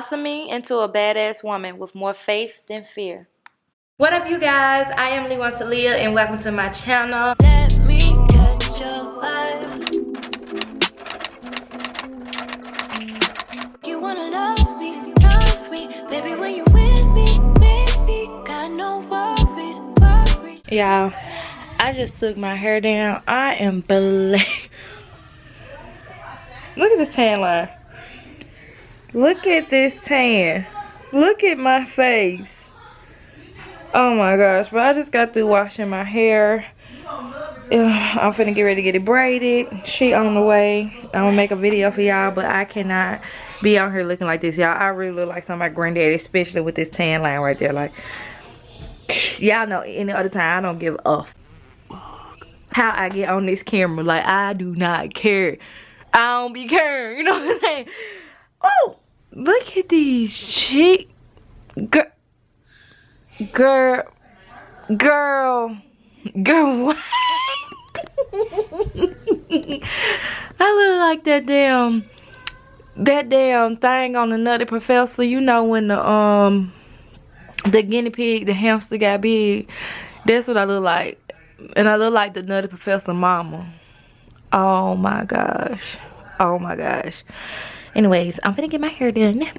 blossoming into a badass woman with more faith than fear. What up, you guys? I am Lee Wants to Live, and welcome to my channel. Let me catch your vibe. You wanna love me, baby, when you with me, got no worries. Y'all, I just took my hair down. I am black. Look at this tan line. Look at this tan. Look at my face. Oh my gosh, but I just got through washing my hair. I'm finna get ready to get it braided. She on the way. I'm gonna make a video for y'all, but I cannot be out here looking like this, y'all. I really look like somebody's granddaddy, especially with this tan line right there. Like, y'all know any other time I don't give a fuck how I get on this camera. Like, I do not care. I don't be caring, you know what I'm saying? Oh, look at these cheeks. Girl, what? I look like that damn thing on the Nutty Professor. You know when the guinea pig, the hamster got big. That's what I look like. And I look like the Nutty Professor mama. Oh my gosh. Oh my gosh. Anyways, I'm gonna get my hair done.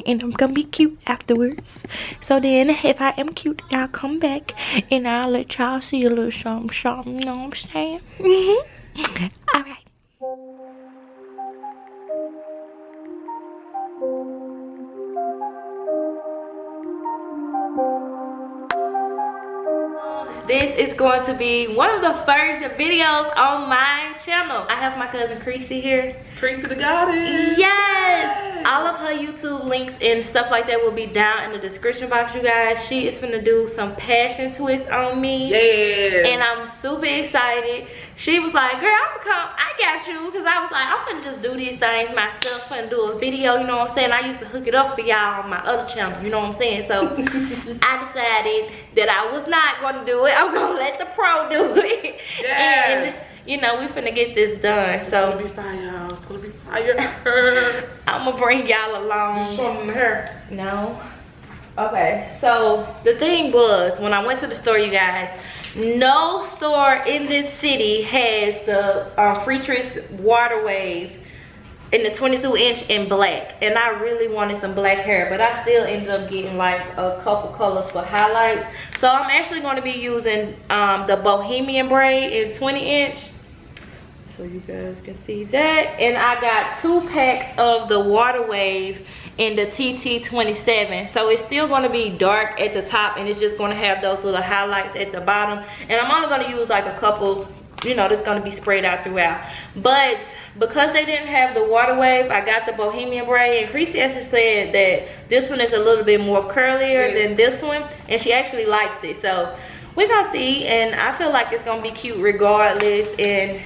And I'm gonna be cute afterwards. So then, if I am cute, I'll come back and I'll let y'all see a little something, you know what I'm saying? Alright. This is going to be one of the first videos on my channel. I have my cousin Creasy here. Creasy the goddess. Yes! All of her YouTube links and stuff like that will be down in the description box, you guys. She is finna do some passion twists on me. Yes. And I'm super excited. She was like, girl, I'm gonna come. I got you. Because I was like, I'm finna just do these things myself. Finna do a video, you know what I'm saying? I used to hook it up for y'all on my other channel, you know what I'm saying? So I decided that I was not gonna do it. I'm gonna let the pro do it. Yes. And you know, we finna get this done. So it's gonna be fire, y'all. It's gonna be fire. I'm gonna bring y'all along. You show them the hair. No. Okay, so the thing was, when I went to the store, you guys, no store in this city has the Free Treats Water Wave in the 22-inch in black. And I really wanted some black hair, but I still ended up getting like a couple colors for highlights. So I'm actually going to be using the Bohemian braid in 20-inch. So you guys can see that. And I got 2 packs of the Water Wave in the TT27. So it's still going to be dark at the top, and it's just going to have those little highlights at the bottom. And I'm only going to use like a couple, you know, that's going to be sprayed out throughout. But because they didn't have the Water Wave, I got the Bohemian braid. And Creasy actually said that this one is a little bit more curlier than this one, and she actually likes it. So we're going to see, and I feel like it's going to be cute regardless. And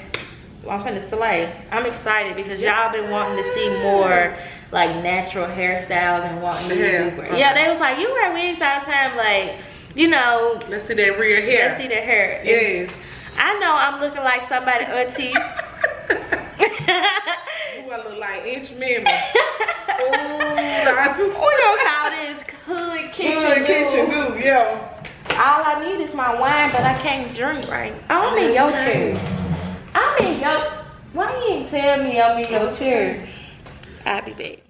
well, I'm finna slay. I'm excited because y'all been wanting to see more like natural hairstyles and wanting to yeah, they was like, you wear wigs all the time, like, you know, let's see that real hair. Let's see that hair. Yes. I know I'm looking like somebody auntie. Who I look like Inch Member. We gonna call this hood kitchen goo, yeah. All I need is my wine, but I can't drink right. Oh, I'm in your chair. I'm in your, why you didn't tell me I'm in your chair? I'll be back.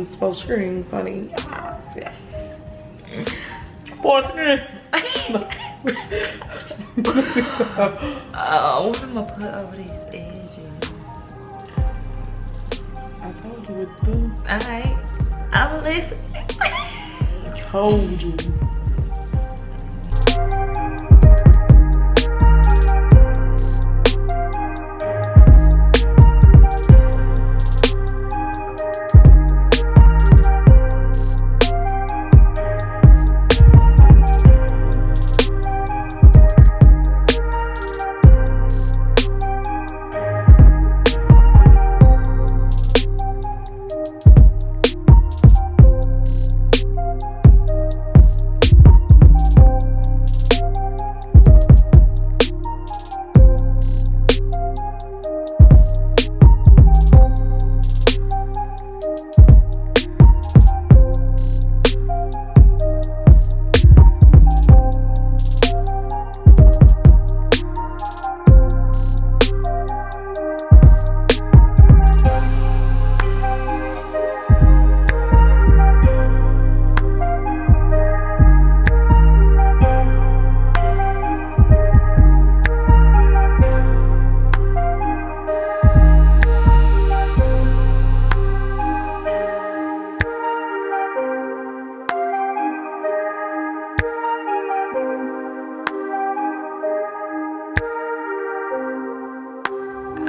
use 4 screens, honey. Yeah. 4 screens. Oh, what am I put over these edges? I told you what to do. Alright, I'm listening. Told you.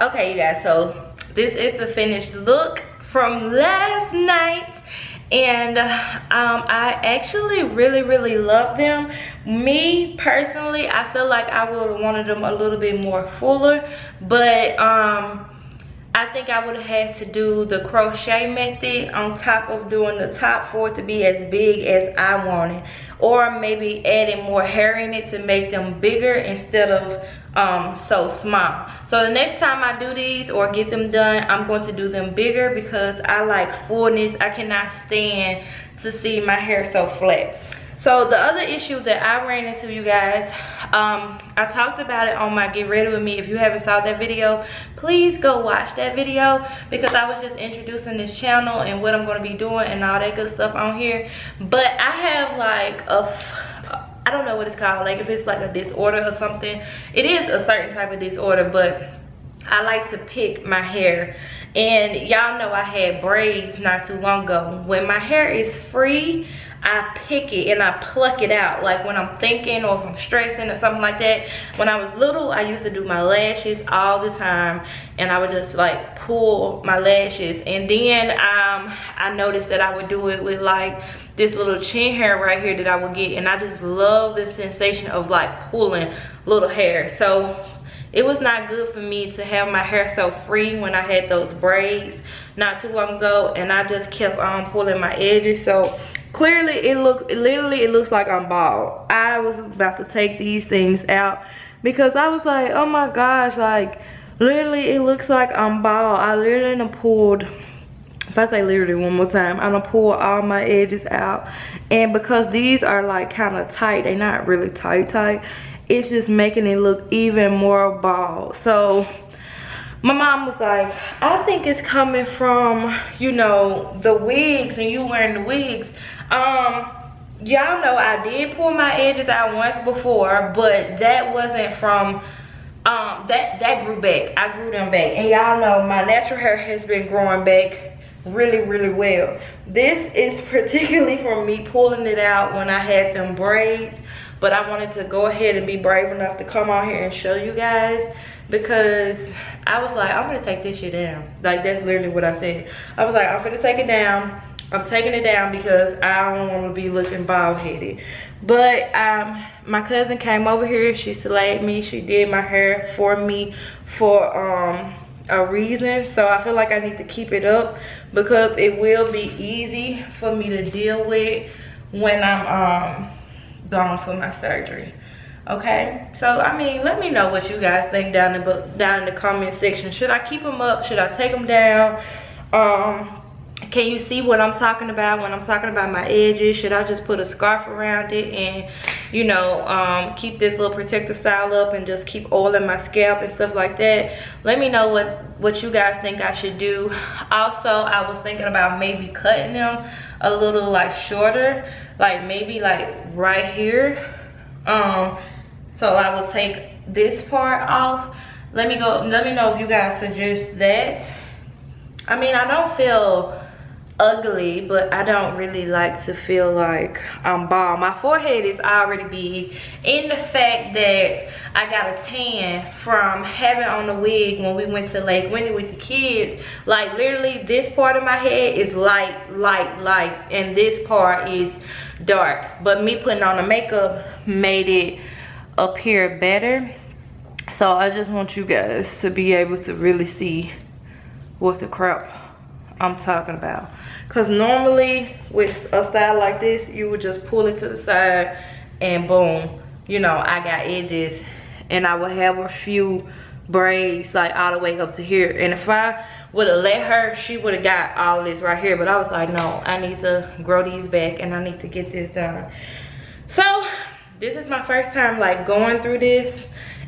Okay, you guys, so this is the finished look from last night, and I actually really love them. Me personally, I feel like I would have wanted them a little bit more fuller, but I think I would have had to do the crochet method on top of doing the top for it to be as big as I wanted, or maybe adding more hair in it to make them bigger instead of so small. So the next time I do these or get them done, I'm going to do them bigger because I like fullness. I cannot stand to see my hair so flat. So the other issue that I ran into, you guys, I talked about it on my Get Ready With Me. If you haven't saw that video, please go watch that video, because I was just introducing this channel and what I'm going to be doing and all that good stuff on here. But I have like I don't know what it's called, like if it's like a disorder or something. It is a certain type of disorder, but I like to pick my hair. And y'all know I had braids not too long ago. When my hair is free, I pick it and I pluck it out, like when I'm thinking or if I'm stressing or something like that. When I was little, I used to do my lashes all the time, and I would just like pull my lashes. And then I noticed that I would do it with like this little chin hair right here that I would get, and I just love the sensation of like pulling little hair. So it was not good for me to have my hair so free when I had those braids not too long ago, and I just kept on pulling my edges. So clearly it looks like I'm bald. I was about to take these things out because I was like, oh my gosh, like literally it looks like I'm bald. I literally done pulled, if I say literally one more time, I'm gonna pull all my edges out. And because these are like kind of tight, they're not really tight, it's just making it look even more bald. So my mom was like, I think it's coming from, you know, the wigs and you wearing the wigs. Y'all know I did pull my edges out once before, but that wasn't from that grew back. I grew them back, and y'all know my natural hair has been growing back really well. This is particularly from me pulling it out when I had them braids, but I wanted to go ahead and be brave enough to come on here and show you guys, because I was like, I'm gonna take this shit down. Like, that's literally what I said. I was like, I'm gonna take it down. I'm taking it down because I don't want to be looking bald-headed. But my cousin came over here. She slayed me. She did my hair for me for a reason. So I feel like I need to keep it up because it will be easy for me to deal with when I'm gone for my surgery. Okay, so I mean, let me know what you guys think down in the comment section. Should I keep them up? Should I take them down? Can you see what I'm talking about when I'm talking about my edges? Should I just put a scarf around it and, you know, keep this little protective style up and just keep oiling my scalp and stuff like that? Let me know what you guys think I should do. Also, I was thinking about maybe cutting them a little like shorter, like maybe like right here. So I will take this part off. Let me know if you guys suggest that. I mean, I don't feel ugly, but I don't really like to feel like I'm bald. My forehead is already big, in the fact that I got a tan from having on the wig when we went to Lake Winnie with the kids. Like literally this part of my head is light, and this part is dark. But me putting on the makeup made it appear better. So I just want you guys to be able to really see what the crap I'm talking about. Because normally with a style like this, you would just pull it to the side and boom, you know, I got edges, and I would have a few braids like all the way up to here. And if I would have let her, she would have got all of this right here. But I was like, no, I need to grow these back and I need to get this done. So this is my first time like going through this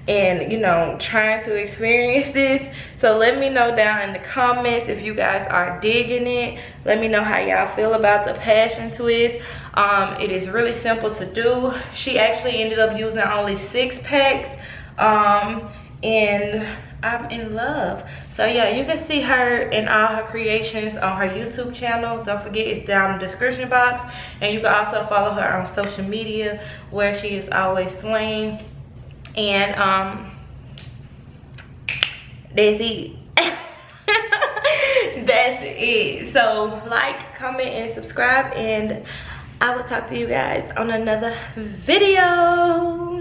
and, you know, trying to experience this. So let me know down in the comments if you guys are digging it. Let me know how y'all feel about the passion twist. It is really simple to do. She actually ended up using only 6 packs, and I'm in love. So yeah, you can see her and all her creations on her YouTube channel. Don't forget, it's down in the description box. And you can also follow her on social media, where she is always slaying. And that's it. That's it. So like, comment, and subscribe, and I will talk to you guys on another video.